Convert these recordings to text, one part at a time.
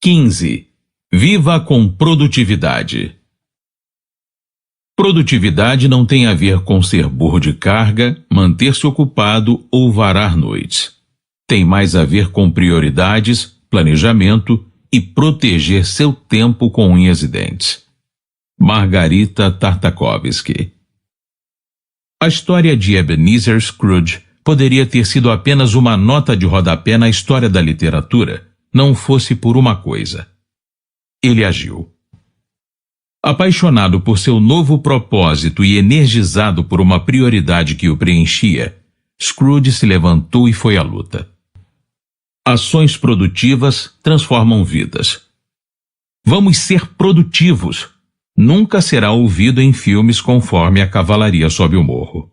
15. Viva com produtividade. Produtividade não tem a ver com ser burro de carga, manter-se ocupado ou varar noites. Tem mais a ver com prioridades, planejamento e proteger seu tempo com unhas e dentes. Margarita Tartakovsky. A história de Ebenezer Scrooge poderia ter sido apenas uma nota de rodapé na história da literatura, não fosse por uma coisa. Ele agiu. Apaixonado por seu novo propósito e energizado por uma prioridade que o preenchia, Scrooge se levantou e foi à luta. Ações produtivas transformam vidas. Vamos ser produtivos. Nunca será ouvido em filmes conforme a cavalaria sobe o morro.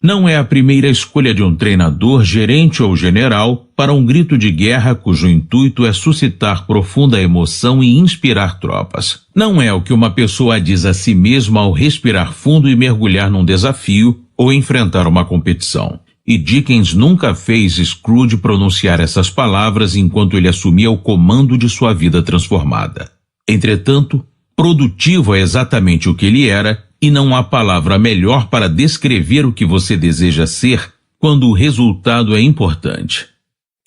Não é a primeira escolha de um treinador, gerente ou general para um grito de guerra cujo intuito é suscitar profunda emoção e inspirar tropas. Não é o que uma pessoa diz a si mesma ao respirar fundo e mergulhar num desafio ou enfrentar uma competição. E Dickens nunca fez Scrooge pronunciar essas palavras enquanto ele assumia o comando de sua vida transformada. Entretanto, produtivo é exatamente o que ele era, e não há palavra melhor para descrever o que você deseja ser quando o resultado é importante.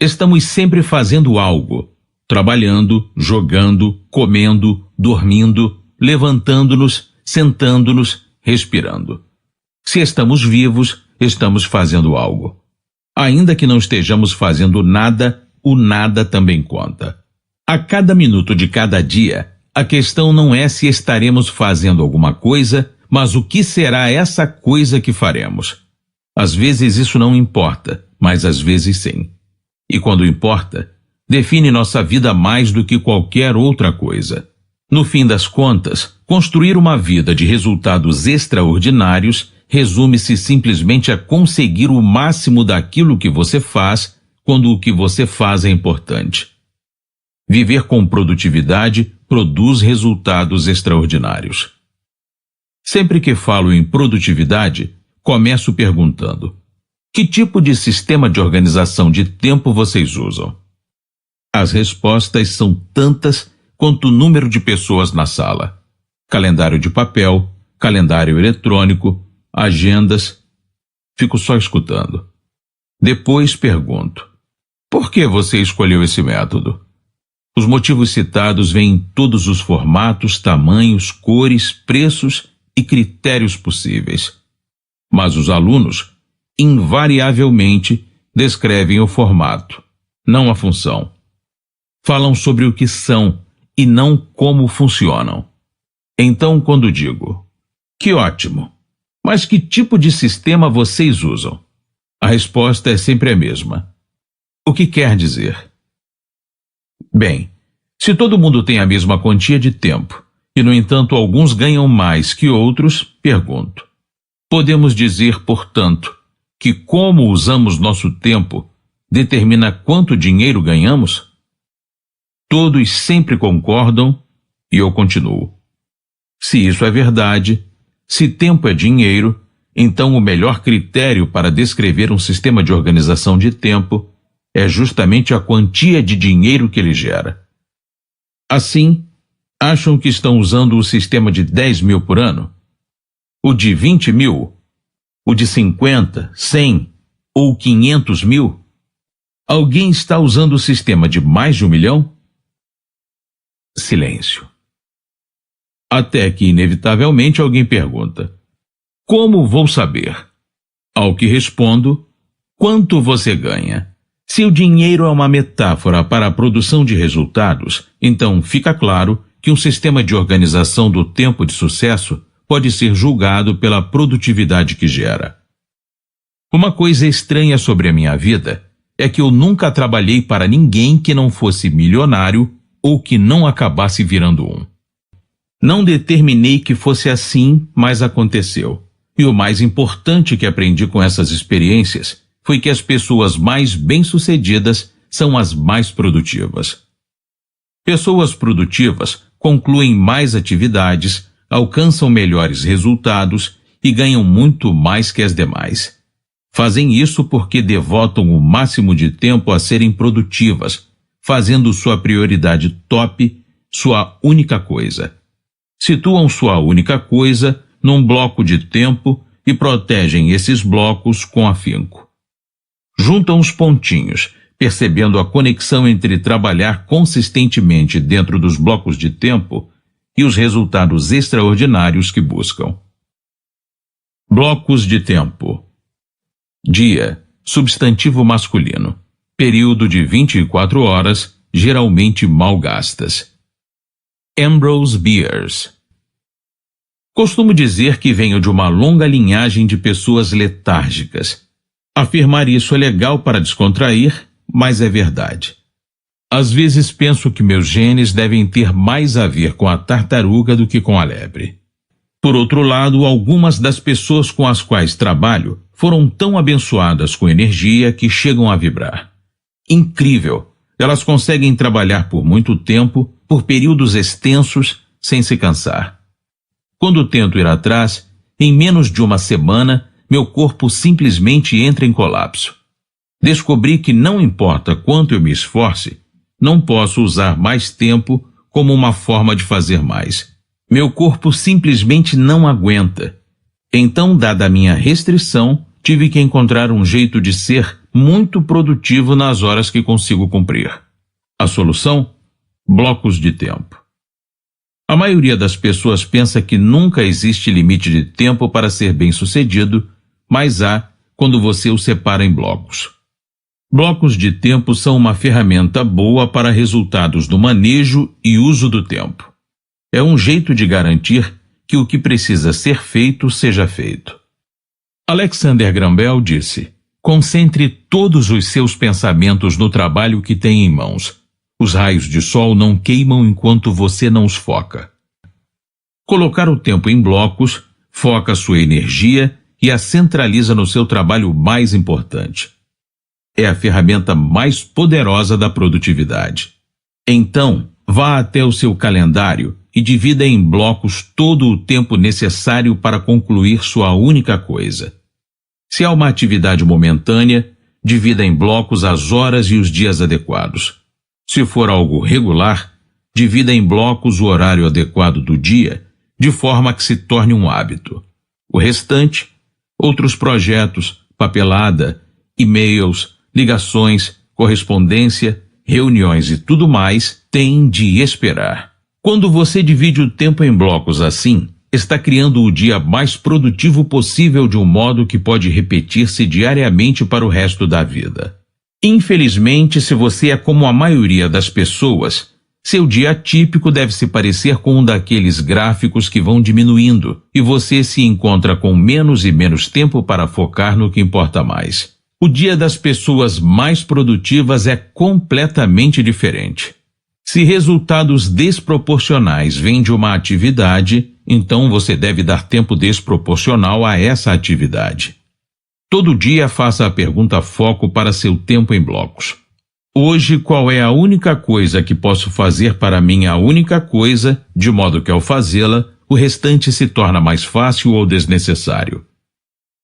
Estamos sempre fazendo algo, trabalhando, jogando, comendo, dormindo, levantando-nos, sentando-nos, respirando. Se estamos vivos, estamos fazendo algo. Ainda que não estejamos fazendo nada, o nada também conta. A cada minuto de cada dia, a questão não é se estaremos fazendo alguma coisa, mas o que será essa coisa que faremos? Às vezes isso não importa, mas às vezes sim. E quando importa, define nossa vida mais do que qualquer outra coisa. No fim das contas, construir uma vida de resultados extraordinários resume-se simplesmente a conseguir o máximo daquilo que você faz quando o que você faz é importante. Viver com produtividade produz resultados extraordinários. Sempre que falo em produtividade, começo perguntando: que tipo de sistema de organização de tempo vocês usam? As respostas são tantas quanto o número de pessoas na sala. Calendário de papel, calendário eletrônico, agendas. Fico só escutando. Depois pergunto: por que você escolheu esse método? Os motivos citados vêm em todos os formatos, tamanhos, cores, preços e critérios possíveis. Mas os alunos, invariavelmente, descrevem o formato, não a função. Falam sobre o que são e não como funcionam. Então, quando digo: que ótimo, mas que tipo de sistema vocês usam? A resposta é sempre a mesma. O que quer dizer? Bem, se todo mundo tem a mesma quantia de tempo, e no entanto alguns ganham mais que outros, pergunto: podemos dizer, portanto, que como usamos nosso tempo determina quanto dinheiro ganhamos? Todos sempre concordam e eu continuo. Se isso é verdade, se tempo é dinheiro, então o melhor critério para descrever um sistema de organização de tempo é justamente a quantia de dinheiro que ele gera. Assim, acham que estão usando o sistema de 10 mil por ano? O de 20 mil? O de 50, 100 ou 500 mil? Alguém está usando o sistema de mais de 1 milhão? Silêncio. Até que, inevitavelmente, alguém pergunta: como vou saber? Ao que respondo: quanto você ganha? Se o dinheiro é uma metáfora para a produção de resultados, então fica claro que um sistema de organização do tempo de sucesso pode ser julgado pela produtividade que gera. Uma coisa estranha sobre a minha vida é que eu nunca trabalhei para ninguém que não fosse milionário ou que não acabasse virando um. Não determinei que fosse assim, mas aconteceu. E o mais importante que aprendi com essas experiências foi que as pessoas mais bem-sucedidas são as mais produtivas. Pessoas produtivas concluem mais atividades, alcançam melhores resultados e ganham muito mais que as demais. Fazem isso porque devotam o máximo de tempo a serem produtivas, fazendo sua prioridade top sua única coisa. Situam sua única coisa num bloco de tempo e protegem esses blocos com afinco. Juntam os pontinhos, percebendo a conexão entre trabalhar consistentemente dentro dos blocos de tempo e os resultados extraordinários que buscam. Blocos de tempo. Dia, substantivo masculino. Período de 24 horas, geralmente mal gastas. Ambrose Bierce. Costumo dizer que venho de uma longa linhagem de pessoas letárgicas. Afirmar isso é legal para descontrair, mas é verdade. Às vezes penso que meus genes devem ter mais a ver com a tartaruga do que com a lebre. Por outro lado, algumas das pessoas com as quais trabalho foram tão abençoadas com energia que chegam a vibrar. Incrível! Elas conseguem trabalhar por muito tempo, por períodos extensos, sem se cansar. Quando tento ir atrás, em menos de uma semana, meu corpo simplesmente entra em colapso. Descobri que não importa quanto eu me esforce, não posso usar mais tempo como uma forma de fazer mais. Meu corpo simplesmente não aguenta. Então, dada a minha restrição, tive que encontrar um jeito de ser muito produtivo nas horas que consigo cumprir. A solução? Blocos de tempo. A maioria das pessoas pensa que nunca existe limite de tempo para ser bem-sucedido, mas há quando você o separa em blocos. Blocos de tempo são uma ferramenta boa para resultados no manejo e uso do tempo. É um jeito de garantir que o que precisa ser feito seja feito. Alexander Graham Bell disse: concentre todos os seus pensamentos no trabalho que tem em mãos. Os raios de sol não queimam enquanto você não os foca. Colocar o tempo em blocos foca sua energia e a centraliza no seu trabalho mais importante. É a ferramenta mais poderosa da produtividade. Então, vá até o seu calendário e divida em blocos todo o tempo necessário para concluir sua única coisa. Se há uma atividade momentânea, divida em blocos as horas e os dias adequados. Se for algo regular, divida em blocos o horário adequado do dia, de forma que se torne um hábito. O restante, outros projetos, papelada, e-mails, ligações, correspondência, reuniões e tudo mais, tem de esperar. Quando você divide o tempo em blocos assim, está criando o dia mais produtivo possível de um modo que pode repetir-se diariamente para o resto da vida. Infelizmente, se você é como a maioria das pessoas, seu dia típico deve se parecer com um daqueles gráficos que vão diminuindo e você se encontra com menos e menos tempo para focar no que importa mais. O dia das pessoas mais produtivas é completamente diferente. Se resultados desproporcionais vêm de uma atividade, então você deve dar tempo desproporcional a essa atividade. Todo dia faça a pergunta foco para seu tempo em blocos. Hoje, qual é a única coisa que posso fazer para minha única coisa, de modo que ao fazê-la, o restante se torna mais fácil ou desnecessário?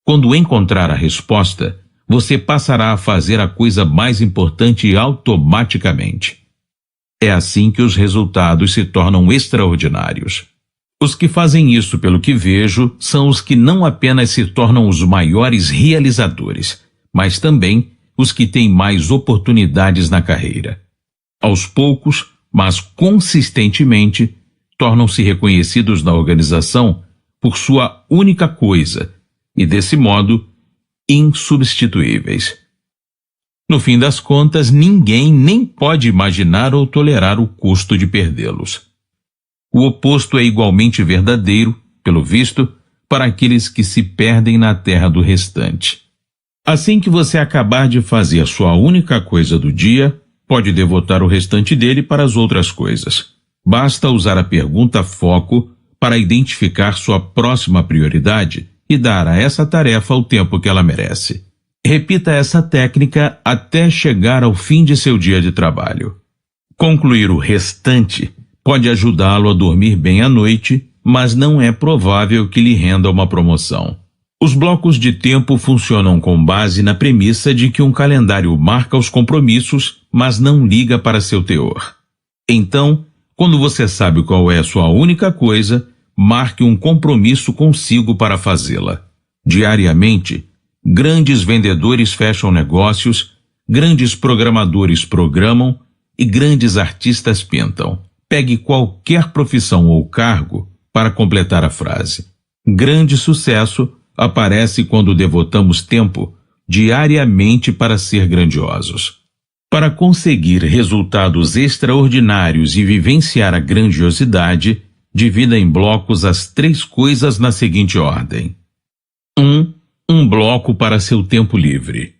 Quando encontrar a resposta, você passará a fazer a coisa mais importante automaticamente. É assim que os resultados se tornam extraordinários. Os que fazem isso, pelo que vejo, são os que não apenas se tornam os maiores realizadores, mas também os que têm mais oportunidades na carreira. Aos poucos, mas consistentemente, tornam-se reconhecidos na organização por sua única coisa e, desse modo, insubstituíveis. No fim das contas, ninguém nem pode imaginar ou tolerar o custo de perdê-los. O oposto é igualmente verdadeiro, pelo visto, para aqueles que se perdem na terra do restante. Assim que você acabar de fazer sua única coisa do dia, pode devotar o restante dele para as outras coisas. Basta usar a pergunta foco para identificar sua próxima prioridade e dar a essa tarefa o tempo que ela merece. Repita essa técnica até chegar ao fim de seu dia de trabalho. Concluir o restante pode ajudá-lo a dormir bem à noite, mas não é provável que lhe renda uma promoção. Os blocos de tempo funcionam com base na premissa de que um calendário marca os compromissos, mas não liga para seu teor. Então, quando você sabe qual é a sua única coisa, marque um compromisso consigo para fazê-la. Diariamente, grandes vendedores fecham negócios, grandes programadores programam e grandes artistas pintam. Pegue qualquer profissão ou cargo para completar a frase. Grande sucesso aparece quando devotamos tempo diariamente para ser grandiosos. Para conseguir resultados extraordinários e vivenciar a grandiosidade, divida em blocos as 3 coisas na seguinte ordem. 1. Um bloco para seu tempo livre.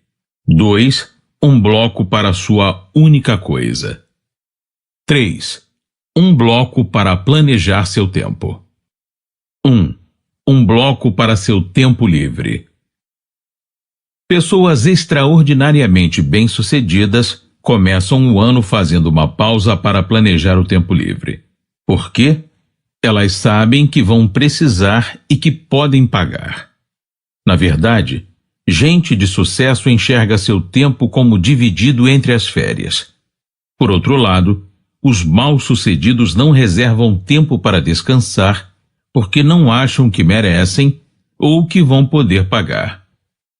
2. Um bloco para sua única coisa. 3. Um bloco para planejar seu tempo. 1. Um bloco para seu tempo livre. Pessoas extraordinariamente bem-sucedidas começam o ano fazendo uma pausa para planejar o tempo livre. Por quê? Elas sabem que vão precisar e que podem pagar. Na verdade, gente de sucesso enxerga seu tempo como dividido entre as férias. Por outro lado, os mal-sucedidos não reservam tempo para descansar porque não acham que merecem ou que vão poder pagar.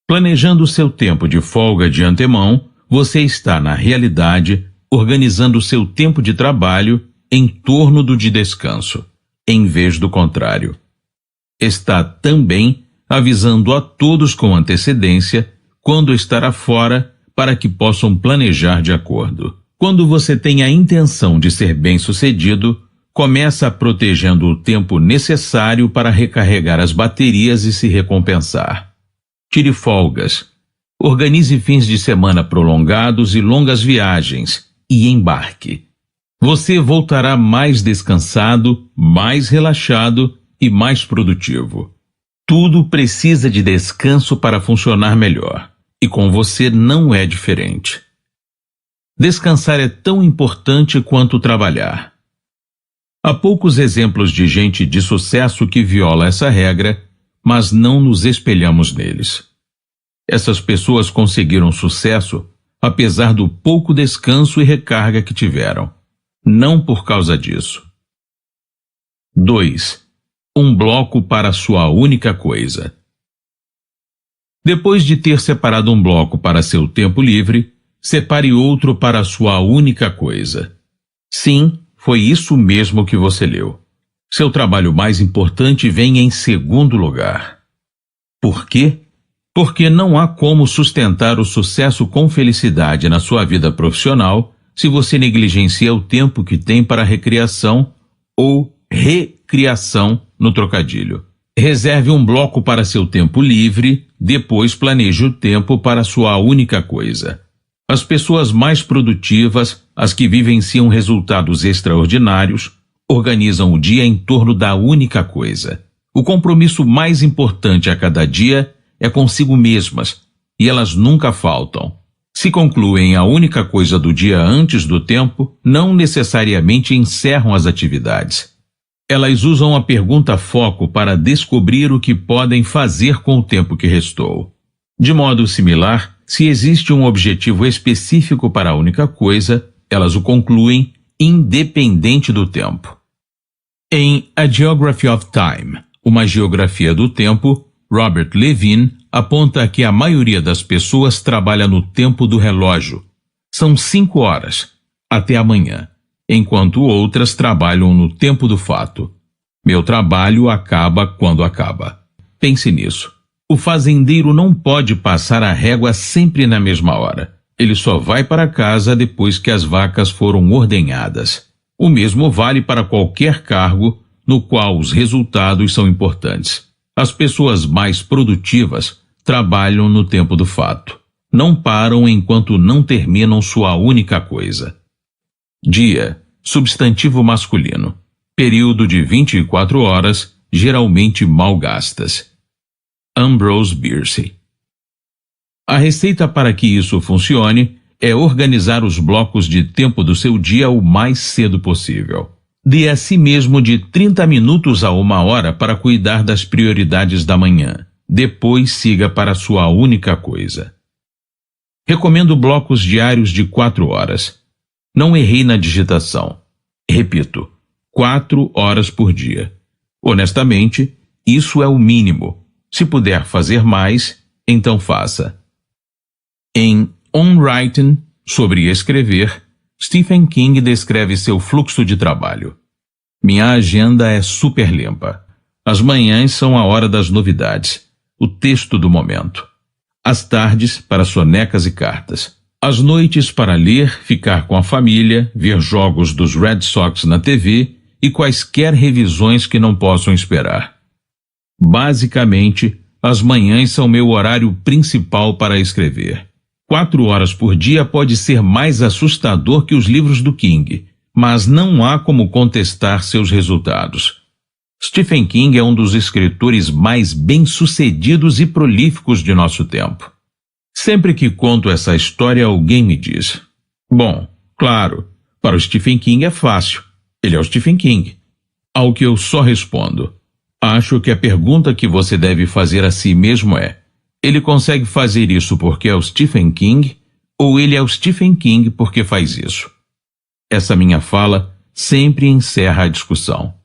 Planejando seu tempo de folga de antemão, você está, na realidade, organizando seu tempo de trabalho em torno do de descanso, em vez do contrário. Está também avisando a todos com antecedência quando estará fora para que possam planejar de acordo. Quando você tem a intenção de ser bem-sucedido, começa protegendo o tempo necessário para recarregar as baterias e se recompensar. Tire folgas. Organize fins de semana prolongados e longas viagens e embarque. Você voltará mais descansado, mais relaxado e mais produtivo. Tudo precisa de descanso para funcionar melhor, e com você não é diferente. Descansar é tão importante quanto trabalhar. Há poucos exemplos de gente de sucesso que viola essa regra, mas não nos espelhamos neles. Essas pessoas conseguiram sucesso apesar do pouco descanso e recarga que tiveram. Não por causa disso. 2. Um bloco para sua única coisa. Depois de ter separado um bloco para seu tempo livre, separe outro para sua única coisa. Sim, foi isso mesmo que você leu. Seu trabalho mais importante vem em segundo lugar. Por quê? Porque não há como sustentar o sucesso com felicidade na sua vida profissional se você negligencia o tempo que tem para recreação ou recriação no trocadilho. Reserve um bloco para seu tempo livre, depois planeje o tempo para sua única coisa. As pessoas mais produtivas, as que vivenciam resultados extraordinários, organizam o dia em torno da única coisa. O compromisso mais importante a cada dia é consigo mesmas, e elas nunca faltam. Se concluem a única coisa do dia antes do tempo, não necessariamente encerram as atividades. Elas usam a pergunta foco para descobrir o que podem fazer com o tempo que restou. De modo similar, se existe um objetivo específico para a única coisa, elas o concluem independente do tempo. Em A Geography of Time, uma geografia do tempo, Robert Levine aponta que a maioria das pessoas trabalha no tempo do relógio. São 5 horas, até amanhã, enquanto outras trabalham no tempo do fato. Meu trabalho acaba quando acaba. Pense nisso. O fazendeiro não pode passar a régua sempre na mesma hora. Ele só vai para casa depois que as vacas foram ordenhadas. O mesmo vale para qualquer cargo no qual os resultados são importantes. As pessoas mais produtivas trabalham no tempo do fato. Não param enquanto não terminam sua única coisa. Dia, substantivo masculino. Período de 24 horas, geralmente mal gastas. Ambrose Bierce. A receita para que isso funcione é organizar os blocos de tempo do seu dia o mais cedo possível. Dê a si mesmo de 30 minutos a 1 hora para cuidar das prioridades da manhã. Depois siga para sua única coisa. Recomendo blocos diários de 4 horas. Não errei na digitação. Repito, 4 horas por dia. Honestamente, isso é o mínimo. Se puder fazer mais, então faça. Em On Writing, sobre escrever, Stephen King descreve seu fluxo de trabalho. Minha agenda é super limpa. As manhãs são a hora das novidades, o texto do momento. As tardes para sonecas e cartas. As noites para ler, ficar com a família, ver jogos dos Red Sox na TV e quaisquer revisões que não possam esperar. Basicamente, as manhãs são meu horário principal para escrever. 4 horas por dia pode ser mais assustador que os livros do King, mas não há como contestar seus resultados. Stephen King é um dos escritores mais bem-sucedidos e prolíficos de nosso tempo. Sempre que conto essa história, alguém me diz: bom, claro, para o Stephen King é fácil. Ele é o Stephen King. Ao que eu só respondo: acho que a pergunta que você deve fazer a si mesmo é: ele consegue fazer isso porque é o Stephen King, ou ele é o Stephen King porque faz isso? Essa minha fala sempre encerra a discussão.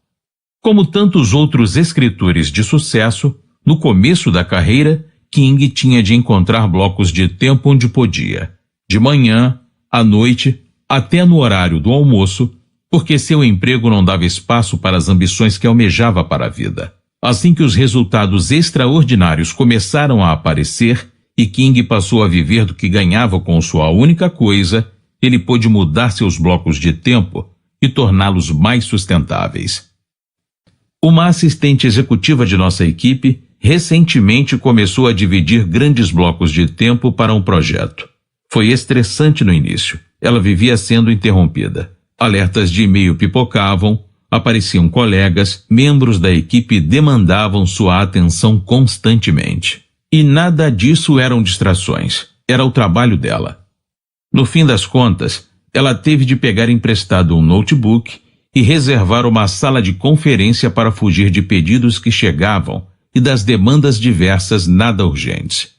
Como tantos outros escritores de sucesso, no começo da carreira, King tinha de encontrar blocos de tempo onde podia, de manhã, à noite, até no horário do almoço, porque seu emprego não dava espaço para as ambições que almejava para a vida. Assim que os resultados extraordinários começaram a aparecer e King passou a viver do que ganhava com sua única coisa, ele pôde mudar seus blocos de tempo e torná-los mais sustentáveis. Uma assistente executiva de nossa equipe recentemente começou a dividir grandes blocos de tempo para um projeto. Foi estressante no início. Ela vivia sendo interrompida. Alertas de e-mail pipocavam, apareciam colegas, membros da equipe demandavam sua atenção constantemente. E nada disso eram distrações. Era o trabalho dela. No fim das contas, ela teve de pegar emprestado um notebook e reservar uma sala de conferência para fugir de pedidos que chegavam e das demandas diversas nada urgentes.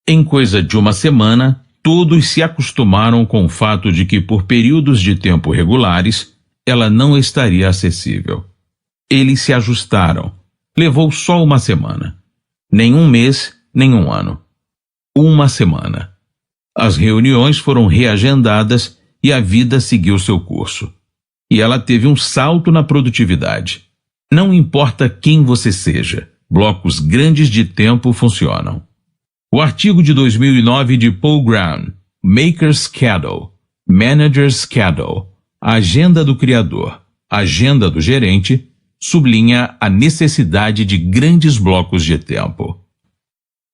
Em coisa de uma semana, todos se acostumaram com o fato de que, por períodos de tempo regulares, ela não estaria acessível. Eles se ajustaram. Levou só uma semana. Nem um mês, nem um ano. Uma semana. As reuniões foram reagendadas e a vida seguiu seu curso. E ela teve um salto na produtividade. Não importa quem você seja, blocos grandes de tempo funcionam. O artigo de 2009 de Paul Graham, Maker's Schedule, Manager's Schedule, Agenda do Criador, Agenda do Gerente, sublinha a necessidade de grandes blocos de tempo.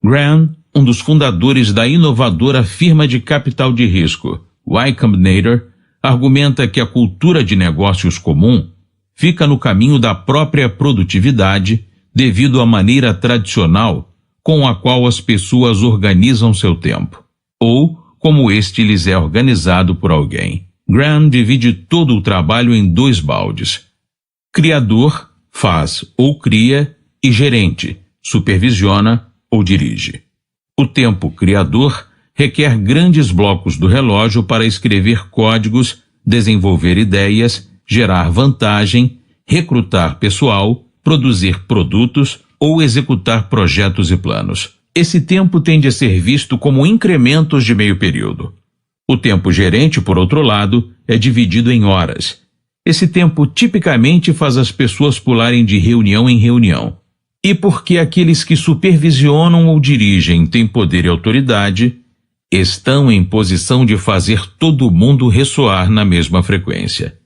Graham, um dos fundadores da inovadora firma de capital de risco, Y Combinator, argumenta que a cultura de negócios comum fica no caminho da própria produtividade devido à maneira tradicional com a qual as pessoas organizam seu tempo, ou como este lhes é organizado por alguém. Graham divide todo o trabalho em 2 baldes. Criador faz ou cria e gerente supervisiona ou dirige. O tempo criador requer grandes blocos do relógio para escrever códigos, desenvolver ideias, gerar vantagem, recrutar pessoal, produzir produtos ou executar projetos e planos. Esse tempo tende a ser visto como incrementos de meio período. O tempo gerente, por outro lado, é dividido em horas. Esse tempo tipicamente faz as pessoas pularem de reunião em reunião. E porque aqueles que supervisionam ou dirigem têm poder e autoridade, estão em posição de fazer todo mundo ressoar na mesma frequência.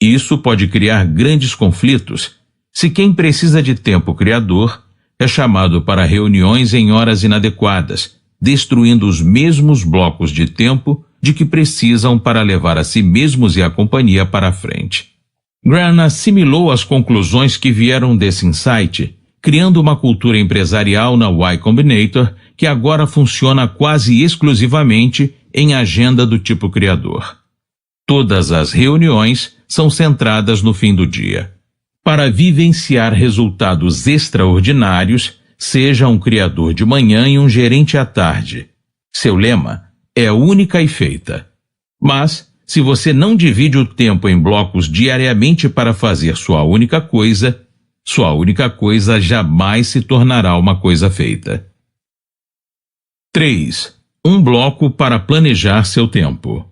Isso pode criar grandes conflitos se quem precisa de tempo criador é chamado para reuniões em horas inadequadas, destruindo os mesmos blocos de tempo de que precisam para levar a si mesmos e a companhia para a frente. Graham assimilou as conclusões que vieram desse insight, criando uma cultura empresarial na Y Combinator que agora funciona quase exclusivamente em agenda do tipo criador. Todas as reuniões são centradas no fim do dia. Para vivenciar resultados extraordinários, seja um criador de manhã e um gerente à tarde. Seu lema é única e feita. Mas, se você não divide o tempo em blocos diariamente para fazer sua única coisa jamais se tornará uma coisa feita. 3. Um bloco para planejar seu tempo.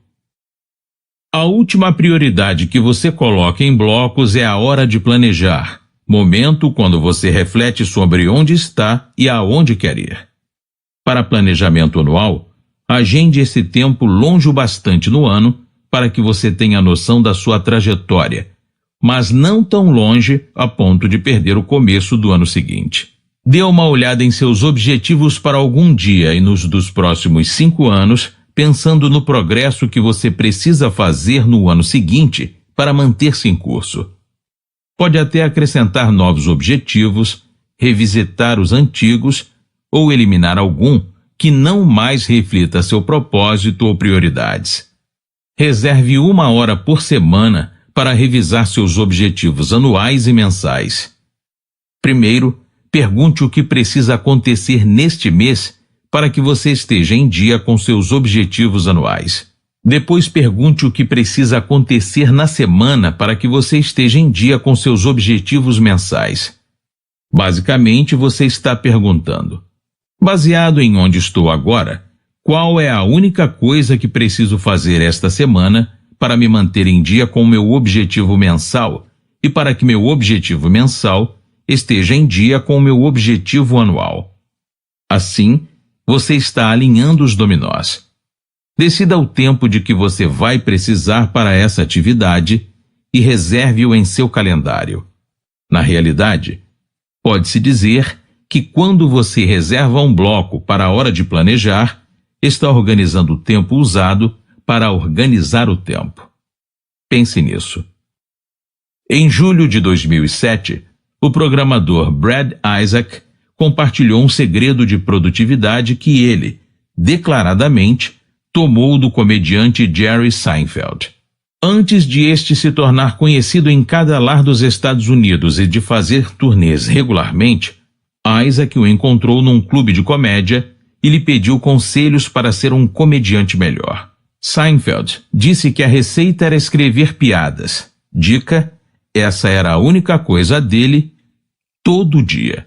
A última prioridade que você coloca em blocos é a hora de planejar, momento quando você reflete sobre onde está e aonde quer ir. Para planejamento anual, agende esse tempo longe o bastante no ano para que você tenha noção da sua trajetória, mas não tão longe a ponto de perder o começo do ano seguinte. Dê uma olhada em seus objetivos para algum dia e nos dos próximos 5 anos, pensando no progresso que você precisa fazer no ano seguinte para manter-se em curso. Pode até acrescentar novos objetivos, revisitar os antigos ou eliminar algum que não mais reflita seu propósito ou prioridades. Reserve 1 hora por semana para revisar seus objetivos anuais e mensais. Primeiro, pergunte o que precisa acontecer neste mês para que você esteja em dia com seus objetivos anuais. Depois pergunte o que precisa acontecer na semana para que você esteja em dia com seus objetivos mensais. Basicamente, você está perguntando: baseado em onde estou agora, qual é a única coisa que preciso fazer esta semana para me manter em dia com o meu objetivo mensal e para que meu objetivo mensal esteja em dia com o meu objetivo anual? Assim, você está alinhando os dominós. Decida o tempo de que você vai precisar para essa atividade e reserve-o em seu calendário. Na realidade, pode-se dizer que quando você reserva um bloco para a hora de planejar, está organizando o tempo usado para organizar o tempo. Pense nisso. Em julho de 2007, o programador Brad Isaac compartilhou um segredo de produtividade que ele, declaradamente, tomou do comediante Jerry Seinfeld. Antes de este se tornar conhecido em cada lar dos Estados Unidos e de fazer turnês regularmente, Isaac o encontrou num clube de comédia e lhe pediu conselhos para ser um comediante melhor. Seinfeld disse que a receita era escrever piadas. Dica: essa era a única coisa dele todo dia.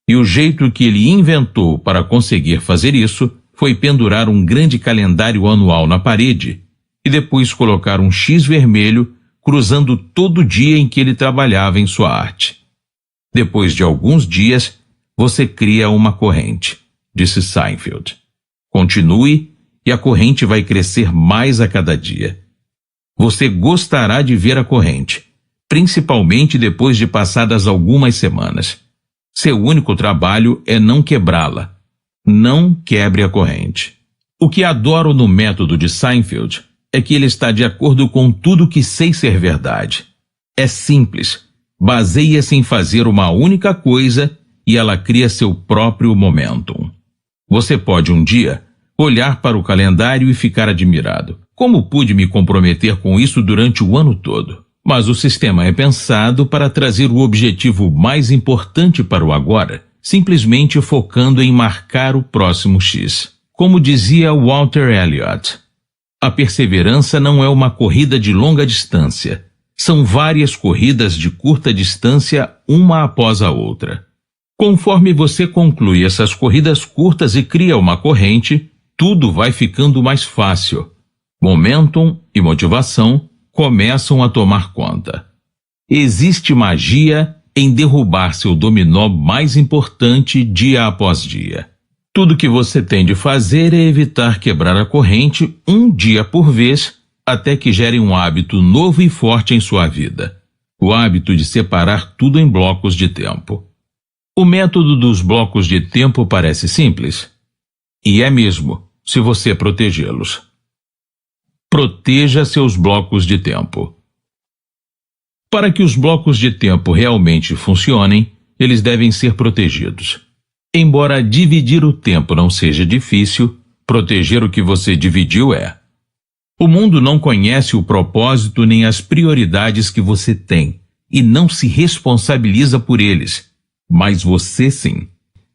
E o jeito que ele inventou para conseguir fazer isso foi pendurar um grande calendário anual na parede e depois colocar um X vermelho cruzando todo dia em que ele trabalhava em sua arte. Depois de alguns dias, você cria uma corrente, disse Seinfeld. Continue e a corrente vai crescer mais a cada dia. Você gostará de ver a corrente, principalmente depois de passadas algumas semanas. Seu único trabalho é não quebrá-la. Não quebre a corrente. O que adoro no método de Seinfeld é que ele está de acordo com tudo que sei ser verdade. É simples. Baseia-se em fazer uma única coisa e ela cria seu próprio momentum. Você pode um dia olhar para o calendário e ficar admirado. Como pude me comprometer com isso durante o ano todo? Mas o sistema é pensado para trazer o objetivo mais importante para o agora, simplesmente focando em marcar o próximo X. Como dizia Walter Elliott, a perseverança não é uma corrida de longa distância. São várias corridas de curta distância, uma após a outra. Conforme você conclui essas corridas curtas e cria uma corrente, tudo vai ficando mais fácil. Momentum e motivação começam a tomar conta. Existe magia em derrubar seu dominó mais importante dia após dia. Tudo que você tem de fazer é evitar quebrar a corrente um dia por vez até que gere um hábito novo e forte em sua vida. O hábito de separar tudo em blocos de tempo. O método dos blocos de tempo parece simples. E é mesmo, se você protegê-los. Proteja seus blocos de tempo. Para que os blocos de tempo realmente funcionem, eles devem ser protegidos. Embora dividir o tempo não seja difícil, proteger o que você dividiu é. O mundo não conhece o propósito nem as prioridades que você tem e não se responsabiliza por eles, mas você sim.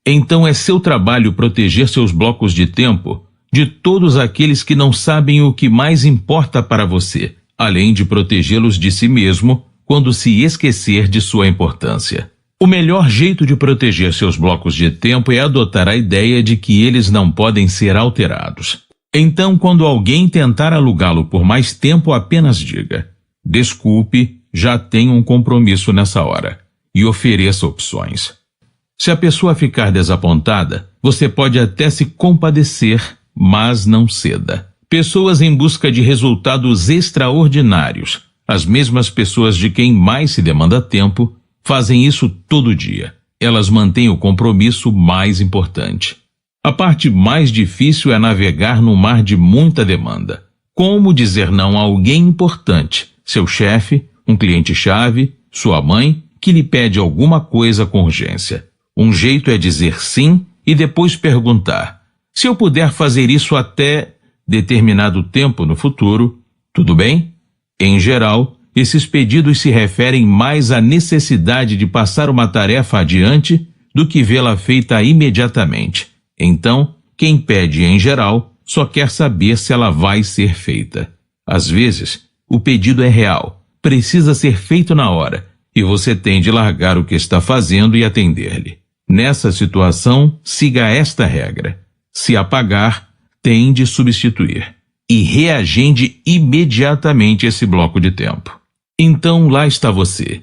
Então é seu trabalho proteger seus blocos de tempo de todos aqueles que não sabem o que mais importa para você, além de protegê-los de si mesmo quando se esquecer de sua importância. O melhor jeito de proteger seus blocos de tempo é adotar a ideia de que eles não podem ser alterados. Então, quando alguém tentar alugá-lo por mais tempo, apenas diga: desculpe, já tenho um compromisso nessa hora, e ofereça opções. Se a pessoa ficar desapontada, você pode até se compadecer, mas não ceda. Pessoas em busca de resultados extraordinários, as mesmas pessoas de quem mais se demanda tempo, fazem isso todo dia. Elas mantêm o compromisso mais importante. A parte mais difícil é navegar no mar de muita demanda. Como dizer não a alguém importante, seu chefe, um cliente-chave, sua mãe, que lhe pede alguma coisa com urgência? Um jeito é dizer sim e depois perguntar: se eu puder fazer isso até determinado tempo no futuro, tudo bem? Em geral, esses pedidos se referem mais à necessidade de passar uma tarefa adiante do que vê-la feita imediatamente. Então, quem pede em geral só quer saber se ela vai ser feita. Às vezes, o pedido é real, precisa ser feito na hora, e você tem de largar o que está fazendo e atender-lhe. Nessa situação, siga esta regra: se apagar, tem de substituir. E reagende imediatamente esse bloco de tempo. Então lá está você.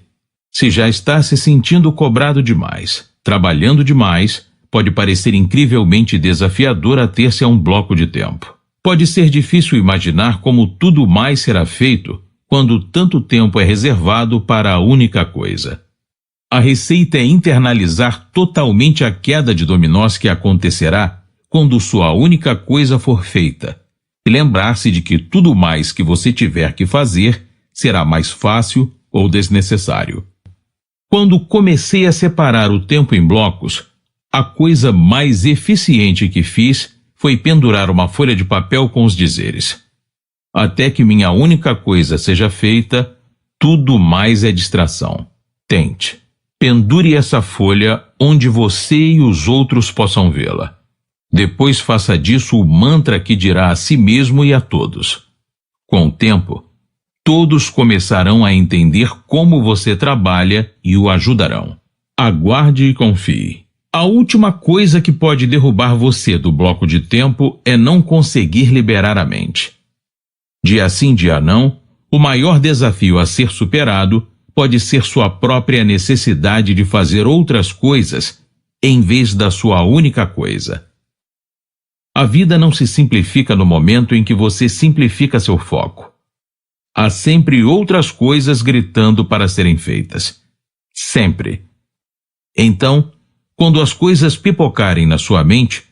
Se já está se sentindo cobrado demais, trabalhando demais, pode parecer incrivelmente desafiador ater-se a um bloco de tempo. Pode ser difícil imaginar como tudo mais será feito quando tanto tempo é reservado para a única coisa. A receita é internalizar totalmente a queda de dominós que acontecerá quando sua única coisa for feita, e lembrar-se de que tudo mais que você tiver que fazer será mais fácil ou desnecessário. Quando comecei a separar o tempo em blocos, a coisa mais eficiente que fiz foi pendurar uma folha de papel com os dizeres: até que minha única coisa seja feita, tudo mais é distração. Tente. Pendure essa folha onde você e os outros possam vê-la. Depois faça disso o mantra que dirá a si mesmo e a todos. Com o tempo, todos começarão a entender como você trabalha e o ajudarão. Aguarde e confie. A última coisa que pode derrubar você do bloco de tempo é não conseguir liberar a mente. Dia sim, dia não, o maior desafio a ser superado pode ser sua própria necessidade de fazer outras coisas em vez da sua única coisa. A vida não se simplifica no momento em que você simplifica seu foco. Há sempre outras coisas gritando para serem feitas. Sempre. Então, quando as coisas pipocarem na sua mente,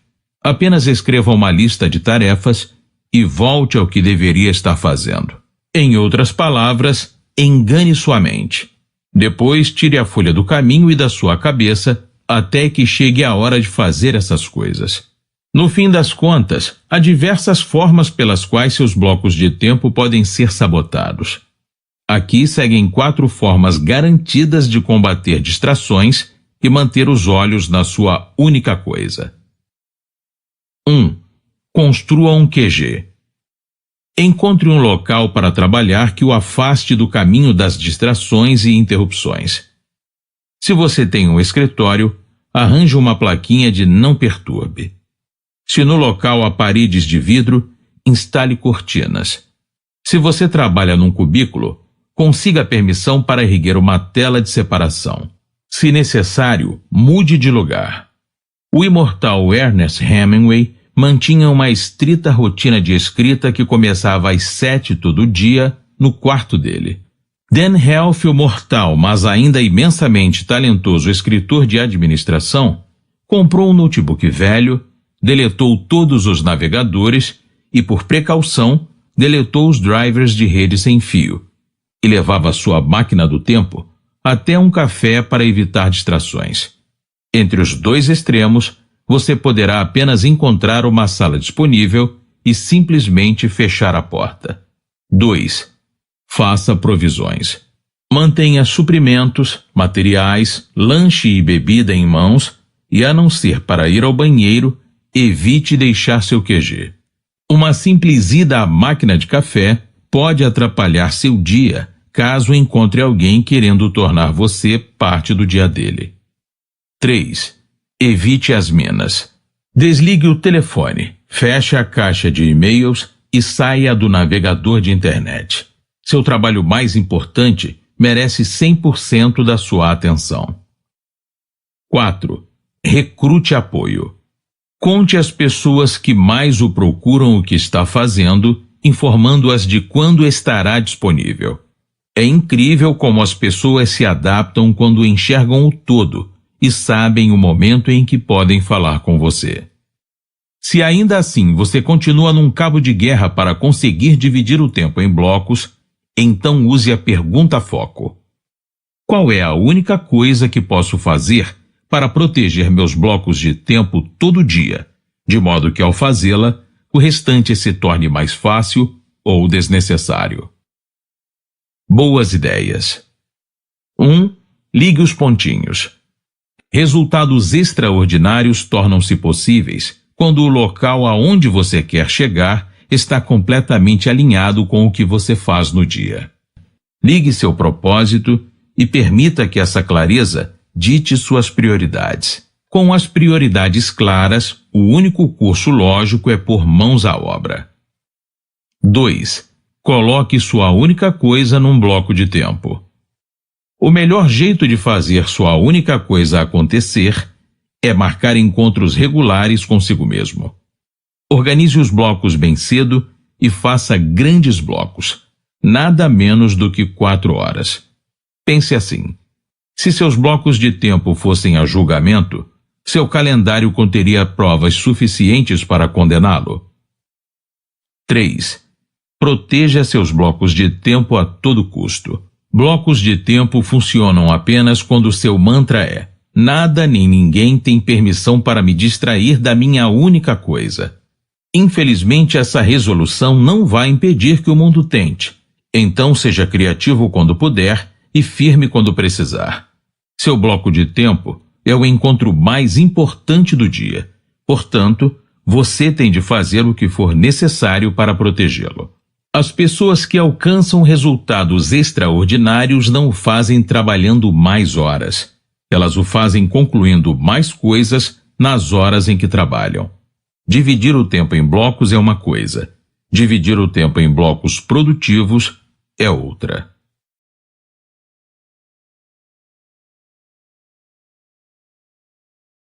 apenas escreva uma lista de tarefas e volte ao que deveria estar fazendo. Em outras palavras, engane sua mente. Depois, tire a folha do caminho e da sua cabeça até que chegue a hora de fazer essas coisas. No fim das contas, há diversas formas pelas quais seus blocos de tempo podem ser sabotados. Aqui seguem 4 formas garantidas de combater distrações e manter os olhos na sua única coisa. 1. Construa um QG. Encontre um local para trabalhar que o afaste do caminho das distrações e interrupções. Se você tem um escritório, arranje uma plaquinha de não perturbe. Se no local há paredes de vidro, instale cortinas. Se você trabalha num cubículo, consiga permissão para erguer uma tela de separação. Se necessário, mude de lugar. O imortal Ernest Hemingway mantinha uma estrita rotina de escrita que começava às 7 todo dia no quarto dele. Dan Heath, o mortal, mas ainda imensamente talentoso escritor de administração, comprou um notebook velho, deletou todos os navegadores e, por precaução, deletou os drivers de rede sem fio e levava sua máquina do tempo até um café para evitar distrações. Entre os dois extremos, você poderá apenas encontrar uma sala disponível e simplesmente fechar a porta. 2. Faça provisões. Mantenha suprimentos, materiais, lanche e bebida em mãos e, a não ser para ir ao banheiro, evite deixar seu QG. Uma simples ida à máquina de café pode atrapalhar seu dia caso encontre alguém querendo tornar você parte do dia dele. 3. Evite as minas. Desligue o telefone, feche a caixa de e-mails e saia do navegador de internet. Seu trabalho mais importante merece 100% da sua atenção. 4. Recrute apoio. Conte às pessoas que mais o procuram o que está fazendo, informando-as de quando estará disponível. É incrível como as pessoas se adaptam quando enxergam o todo e sabem o momento em que podem falar com você. Se ainda assim você continua num cabo de guerra para conseguir dividir o tempo em blocos, então use a pergunta-foco. Qual é a única coisa que posso fazer para proteger meus blocos de tempo todo dia, de modo que ao fazê-la, o restante se torne mais fácil ou desnecessário? Boas ideias. 1. Ligue os pontinhos. Resultados extraordinários tornam-se possíveis quando o local aonde você quer chegar está completamente alinhado com o que você faz no dia. Ligue seu propósito e permita que essa clareza dite suas prioridades. Com as prioridades claras, o único curso lógico é pôr mãos à obra. 2. Coloque sua única coisa num bloco de tempo. O melhor jeito de fazer sua única coisa acontecer é marcar encontros regulares consigo mesmo. Organize os blocos bem cedo e faça grandes blocos, nada menos do que 4 horas. Pense assim: se seus blocos de tempo fossem a julgamento, seu calendário conteria provas suficientes para condená-lo. 3. Proteja seus blocos de tempo a todo custo. Blocos de tempo funcionam apenas quando seu mantra é: nada nem ninguém tem permissão para me distrair da minha única coisa. Infelizmente, essa resolução não vai impedir que o mundo tente. Então seja criativo quando puder e firme quando precisar. Seu bloco de tempo é o encontro mais importante do dia. Portanto, você tem de fazer o que for necessário para protegê-lo. As pessoas que alcançam resultados extraordinários não o fazem trabalhando mais horas. Elas o fazem concluindo mais coisas nas horas em que trabalham. Dividir o tempo em blocos é uma coisa. Dividir o tempo em blocos produtivos é outra.